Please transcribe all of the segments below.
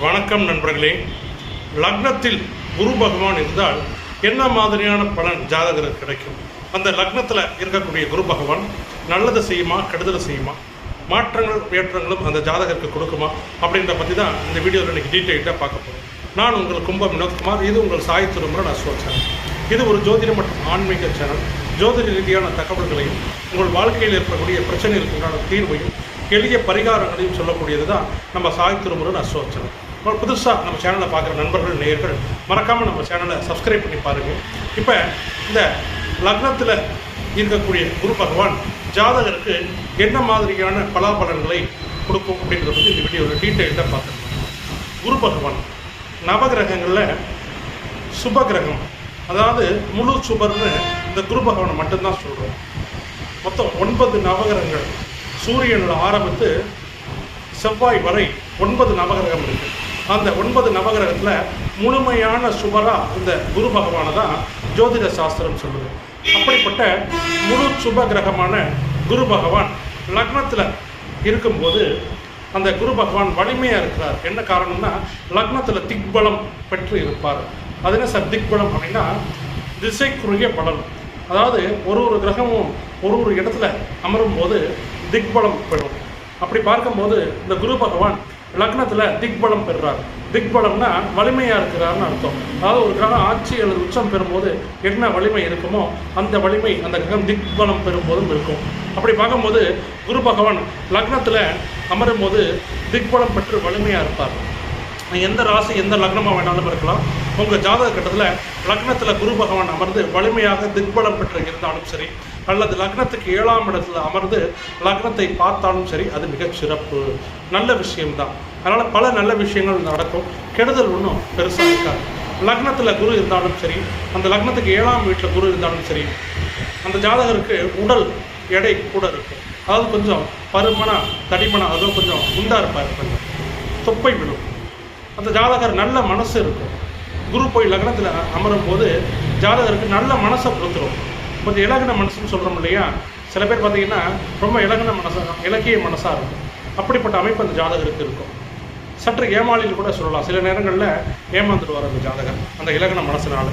வணக்கம் நண்பர்களே. லக்னத்தில் குரு பகவான் இருந்தால் என்ன மாதிரியான பலன் ஜாதகருக்கு கிடைக்கும்? அந்த லக்னத்தில் இருக்கக்கூடிய குரு பகவான் நல்லது செய்யுமா, கெடுதல் செய்யுமா, மாற்றங்கள் ஏற்றங்களும் அந்த ஜாதகருக்கு கொடுக்குமா அப்படின்ற பற்றி தான் இந்த வீடியோவில் இன்றைக்கி டீட்டெயிலாக பார்க்க போகிறோம். நான் உங்கள் கும்ப வினோத்குமார். இது உங்கள் சாய் திருமுருகன் அஸ்ட்ரோ சேனல். இது ஒரு ஜோதிடம் மற்றும் ஆன்மீக சேனல். ஜோதிட ரீதியான தகவல்களையும் உங்கள் வாழ்க்கையில் ஏற்படக்கூடிய பிரச்சனைகளுக்கு உண்டான தீர்வையும் எளிய பரிகாரங்களையும் சொல்லக்கூடியது தான் நம்ம சாய் திருமுருகன் அஸ்ட்ரோ சேனல். புதுசாக நம்ம சேனலை பார்க்குற நண்பர்கள், நேயர்கள் மறக்காமல் நம்ம சேனலை சப்ஸ்கிரைப் பண்ணி பாருங்கள். இப்போ இந்த லக்னத்தில் இருக்கக்கூடிய குரு பகவான் ஜாதகருக்கு என்ன மாதிரியான பலாபலன்களை கொடுக்கும் அப்படின்றத பற்றி இந்த வீடியோவில் டீட்டெயிலாக பார்த்துருக்கோம். குரு பகவான் நவகிரகங்களில் சுபகிரகம், அதாவது முழு சுபர்னு இந்த குரு பகவானை மட்டும்தான் சொல்கிறோம். மொத்தம் 9 நவகிரகங்கள், சூரியனில் ஆரம்பித்து செவ்வாய் வரை 9 நவகிரகம் இருக்குது. அந்த 9 நவகிரகத்தில் முழுமையான சுபராக இந்த குரு பகவானை தான் ஜோதிட சாஸ்திரம் சொல்லுது. அப்படிப்பட்ட முழு சுப கிரகமான குரு பகவான் லக்னத்தில் இருக்கும்போது அந்த குரு பகவான் வலிமையாக இருக்கிறார். என்ன காரணம்னா, லக்னத்தில் திக்பலம் பெற்று இருப்பார். அது என்ன சார் திக்பலம் அப்படின்னா? திசைக்குரிய பலன். அதாவது ஒரு கிரகமும் ஒரு இடத்துல அமரும் போது திக்பலம் பெறும். அப்படி பார்க்கும்போது இந்த குரு பகவான் லக்னத்தில் திக்பலம் பெறுறார். திக்பலம்னா வலிமையாக இருக்கிறார்னு அர்த்தம். அதாவது ஒரு கிரகம் ஆட்சி அல்லது உச்சம் பெறும்போது என்ன வலிமை இருக்குமோ அந்த வலிமை அந்த கிரகம் திக்பலம் பெறும்போதும் இருக்கும். அப்படி பார்க்கும்போது குரு பகவான் லக்னத்தில் அமரும் போது திக்பலம் பெற்று வலிமையாக இருப்பார். எந்த ராசி எந்த லக்னமாக வேணாலும் இருக்கலாம். உங்கள் ஜாதக கட்டத்தில் லக்னத்தில் குரு பகவான் அமர்ந்து வலிமையாக திக்பலம் பெற்று இருந்தாலும் சரி, அல்லது லக்னத்துக்கு 7ஆம் இடத்துல அமர்ந்து லக்னத்தை பார்த்தாலும் சரி, அது மிகச் சிறப்பு, நல்ல விஷயம்தான். அதனால் பல நல்ல விஷயங்கள் நடக்கும். கெடுதல் ஒன்றும் பெருசாக இருக்காது. லக்னத்தில் குரு இருந்தாலும் சரி, அந்த லக்னத்துக்கு 7ஆம் வீட்டில் குரு இருந்தாலும் சரி, அந்த ஜாதகருக்கு உடல் எடை கூட இருக்கும். அதாவது கொஞ்சம் பருமனா தடிமனா, அதுவும் கொஞ்சம் குண்டா இருப்பார், கொஞ்சம் தொப்பை விடும். அந்த ஜாதகர் நல்ல மனசு இருக்கும். குரு போய் லக்னத்தில் அமரும் போது ஜாதகருக்கு நல்ல மனசை கொடுத்துரும். கொஞ்சம் இலகின மனசுன்னு சொல்கிறோம் இல்லையா? சில பேர் பார்த்தீங்கன்னா ரொம்ப இலகின மனசாக, இலக்கிய மனசாக இருக்கும். அப்படிப்பட்ட அமைப்பு அந்த ஜாதகருக்கு இருக்கும். சற்று ஏமாளியில் கூட சொல்லலாம். சில நேரங்களில் ஏமாந்துடுவார் அந்த ஜாதகர் அந்த இலகின மனசினால்.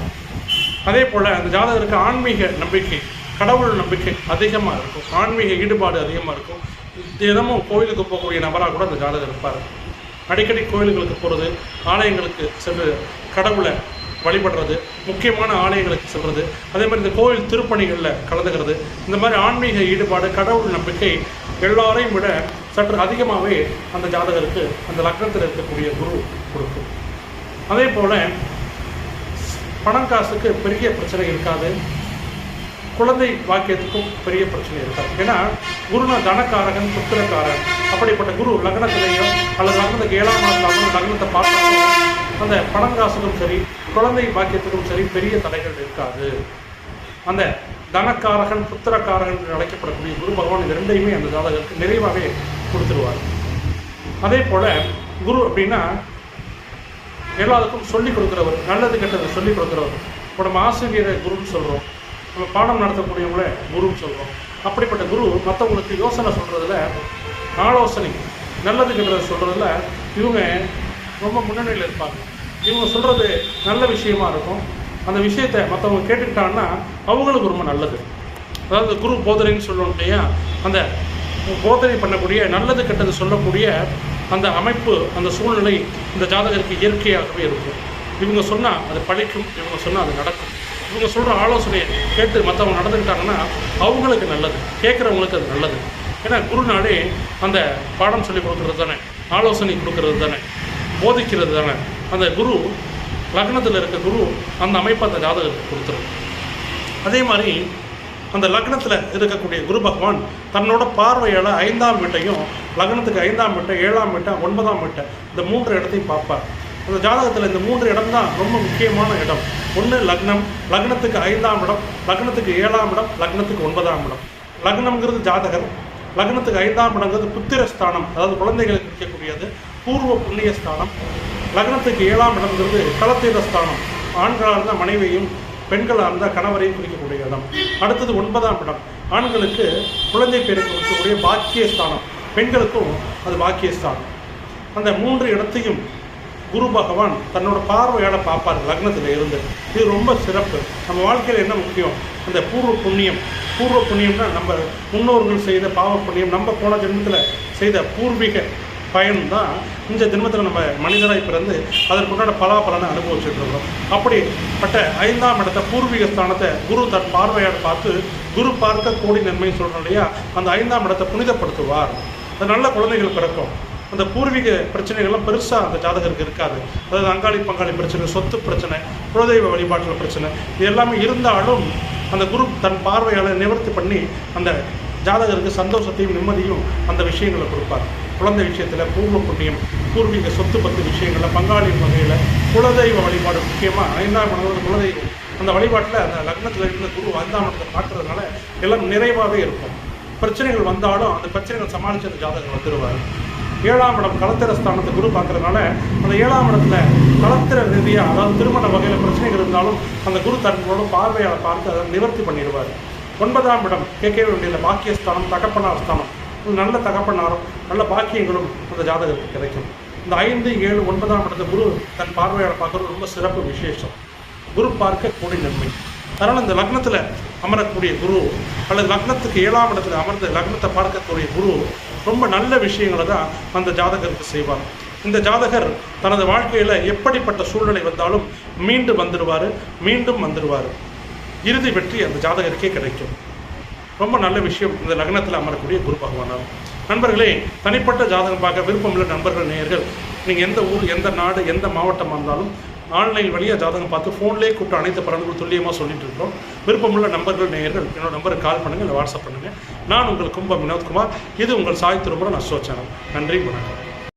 அதே போல் அந்த ஜாதகருக்கு ஆன்மீக நம்பிக்கை, கடவுள் நம்பிக்கை அதிகமாக இருக்கும். ஆன்மீக ஈடுபாடு அதிகமாக இருக்கும். தினமும் கோயிலுக்கு போகக்கூடிய நபராக கூட அந்த ஜாதகர் இருப்பார். அடிக்கடி கோயில்களுக்கு போகிறது, ஆலயங்களுக்கு சென்று கடவுளை வழிபடுறது, முக்கியமான ஆலயங்களுக்கு செல்வது, அதே மாதிரி இந்த கோவில் திருப்பணிகளில் கலந்துக்கிறது, இந்த மாதிரி ஆன்மீக ஈடுபாடு, கடவுள் நம்பிக்கை எல்லாரையும் விட சற்று அதிகமாகவே அந்த ஜாதகருக்கு அந்த லக்னத்தில் இருக்கக்கூடிய குரு கொடுக்கும். அதே போல் பணம் காசுக்கு பெரிய பிரச்சனை இருக்காது. குழந்தை வாக்கியத்துக்கும் பெரிய பிரச்சனை இருக்காது. ஏன்னா குருனா தனக்காரகன், புத்திரக்காரன். அப்படிப்பட்ட குரு லக்னத்திலேயோ அல்லது லக்னத்துக்கு 7ஆம் இடத்துல லக்னத்தை பார்த்தாலும் அந்த பணங்காசுக்கும் சரி, குழந்தை பாக்கியத்துக்கும் சரி பெரிய தடைகள் இருக்காது. அந்த தனக்காரகன், புத்திரக்காரகன் என்று அழைக்கப்படக்கூடிய குரு பகவான் இந்த ரெண்டையுமே அந்த ஜாதகருக்கு நிறைவாகவே கொடுத்துருவார். அதே போல் குரு அப்படின்னா எல்லாருக்கும் சொல்லிக் கொடுக்குறவர், நல்லது கெட்டது சொல்லிக் கொடுக்குறவர். இப்போ நம்ம ஆசிரியரை குருன்னு சொல்கிறோம், நம்ம பாடம் நடத்தக்கூடியவங்கள குருன்னு சொல்கிறோம். அப்படிப்பட்ட குரு மற்றவங்களுக்கு யோசனை சொல்கிறதுல, ஆலோசனை, நல்லது கெட்டதை சொல்கிறதுல இவங்க ரொம்ப முன்னணியில் இருப்பாங்க. இவங்க சொல்கிறது நல்ல விஷயமா இருக்கும். அந்த விஷயத்தை மற்றவங்க கேட்டுக்கிட்டாங்கன்னா அவங்களுக்கு ரொம்ப நல்லது. அதாவது குரு போதனைன்னு சொல்லணும் இல்லையா? அந்த போதனை பண்ணக்கூடிய, நல்லது கெட்டது சொல்லக்கூடிய அந்த அமைப்பு, அந்த சூழ்நிலை இந்த ஜாதகருக்கு இயற்கையாகவே இருக்கும். இவங்க சொன்னால் அது பழிக்கும், இவங்க சொன்னால் அது நடக்கும். இவங்க சொல்கிற ஆலோசனையை கேட்டு மற்றவங்க நடந்துக்கிட்டாங்கன்னா அவங்களுக்கு நல்லது, கேட்குறவங்களுக்கு அது நல்லது. ஏன்னா குருநாடே அந்த பாடம் சொல்லி கொடுக்குறது தானே, ஆலோசனை கொடுக்கறது தானே, போதிக்கிறது தானே. அந்த குரு லக்னத்தில் இருக்க குரு அந்த அமைப்பை அந்த ஜாதகத்துக்கு கொடுத்துரும். அதே மாதிரி அந்த லக்னத்தில் இருக்கக்கூடிய குரு பகவான் தன்னோட பார்வையால் 5ஆம் வீட்டையும், லக்னத்துக்கு 5ஆம் வீட்டை, 7ஆம் வீட்டை, 9ஆம் வீட்டை, இந்த 3 இடத்தையும் பார்ப்பார். அந்த ஜாதகத்தில் இந்த 3 இடம் தான் ரொம்ப முக்கியமான இடம். ஒன்று லக்னம், லக்னத்துக்கு 5ஆம் இடம், லக்னத்துக்கு 7ஆம் இடம், லக்னத்துக்கு 9ஆம் இடம். லக்னம்ங்கிறது ஜாதகர், லக்னத்துக்கு 5ஆம் இடங்கிறது புத்திரஸ்தானம், அதாவது குழந்தைகளுக்கு இருக்கக்கூடியது, பூர்வ புண்ணிய ஸ்தானம். லக்னத்துக்கு 7ஆம் இடம்ங்கிறது களத்தீர ஸ்தானம், ஆண்களாக இருந்தால் மனைவியையும், பெண்களாக இருந்தால் கணவரையும் குறிக்கக்கூடிய இடம். அடுத்தது 9ஆம் இடம், ஆண்களுக்கு குழந்தை பேருக்கு இருக்கக்கூடிய பாக்கியஸ்தானம், பெண்களுக்கும் அது பாக்கியஸ்தானம். அந்த 3 இடத்தையும் குரு பகவான் தன்னோட பார்வையால் பார்ப்பார் லக்னத்தில் இருந்து. இது ரொம்ப சிறப்பு. நம்ம வாழ்க்கையில் என்ன முக்கியம்? அந்த பூர்வ புண்ணியம்னா நம்ம முன்னோர்கள் செய்த பாவ புண்ணியம், நம்ம போன ஜென்மத்தில் செய்த பூர்வீக பயன் தான் இந்த ஜென்மத்தில் நம்ம மனிதராய் பிறந்து அதற்குண்டான பலாபலனை அனுபவிச்சுட்டு இருக்கோம். அப்படிப்பட்ட 5ஆம் இடத்த பூர்வீக ஸ்தானத்தை குரு தன் பார்வையால் பார்த்து, குரு பார்க்க கோடி நன்மைன்னு சொல்கிறோம் இல்லையா, அந்த 5ஆம் இடத்தை புனிதப்படுத்துவார். அது நல்ல குழந்தைகள் பிறக்கும். அந்த பூர்வீக பிரச்சனைகள்லாம் பெருசாக அந்த ஜாதகருக்கு இருக்காது. அதாவது அங்காளி பங்காளி பிரச்சனை, சொத்து பிரச்சனை, குலதெய்வ வழிபாட்டில் பிரச்சனை, இது எல்லாமே இருந்தாலும் அந்த குரு தன் பார்வையால் நிவர்த்தி பண்ணி அந்த ஜாதகருக்கு சந்தோஷத்தையும் நிம்மதியும் அந்த விஷயங்களை கொடுப்பார். குழந்தை விஷயத்தில் பூர்வ புண்ணியம், பூர்வீக சொத்து பத்து விஷயங்களில், பங்காளியின் வகையில், குலதெய்வ வழிபாடு முக்கியமாக 5ஆம் இடம் குலதெய்வம், அந்த வழிபாட்டில் அந்த லக்னத்தில் இருந்த குரு 5ஆம் இடத்தை பார்க்கறதுனால எல்லாம் நிறைவாகவே இருக்கும். பிரச்சனைகள் வந்தாலும் அந்த பிரச்சனைகள் சமாளித்து அந்த ஜாதகம் வந்துடுவார். 7ஆம் இடம் கலத்திர ஸ்தானத்தை குரு பார்க்கறதுனால அந்த 7ஆம் இடத்துல கலத்திர ரீதியாக, அதாவது திருமண வகையில் பிரச்சனைகள் இருந்தாலும் அந்த குரு தன்னோட பார்வையால் பார்த்து அதை நிவர்த்தி பண்ணிடுவார். 9ஆம் இடம் கேட்க வேண்டிய பாக்கியஸ்தானம், தகப்பனார் ஸ்தானம். நல்ல தகப்பனாரும் நல்ல பாக்கியங்களும் அந்த ஜாதகத்துக்கு கிடைக்கும். இந்த 5, 7, 9ஆம் இடத்தை குரு தன் பார்வையால் பார்க்கறது ரொம்ப சிறப்பு விசேஷம். குரு பார்க்க கூடிய நன்மை. அதனால் இந்த லக்னத்தில் அமரக்கூடிய குரு அல்லது லக்னத்துக்கு 7ஆம் இடத்துல அமர்ந்து லக்னத்தை பார்க்கக்கூடிய குரு ரொம்ப நல்ல விஷயங்களை தான் அந்த ஜாதகருக்கு செய்வார். இந்த ஜாதகர் தனது வாழ்க்கையில் எப்படிப்பட்ட சூழ்நிலை வந்தாலும் மீண்டும் வந்துடுவார். இறுதி வெற்றி அந்த ஜாதகருக்கே கிடைக்கும். ரொம்ப நல்ல விஷயம் இந்த லக்னத்தில் அமரக்கூடிய குரு பகவானால். நண்பர்களே, தனிப்பட்ட ஜாதகம் பார்க்க விருப்பமுள்ள நண்பர்கள், நேயர்கள், நீங்கள் எந்த ஊர், எந்த நாடு, எந்த மாவட்டமாக இருந்தாலும் ஆன்லைன் வழியாக ஜாதகம் பார்த்து ஃபோன்லேயே கூப்பிட்டு அனைத்து பலன்களும் துல்லியமாக சொல்லிட்டு இருக்கிறோம். விருப்பமுள்ள நண்பர்கள், நேயர்கள் என்னோட நம்பருக்கு கால் பண்ணுங்கள், இல்லை வாட்ஸ்அப் பண்ணுங்கள். நான் உங்கள் கும்பம் வினோத்குமார். இது உங்கள் சாய் திருமுறை அஸ்ட்ரோ சேனல். நன்றி, வணக்கம்.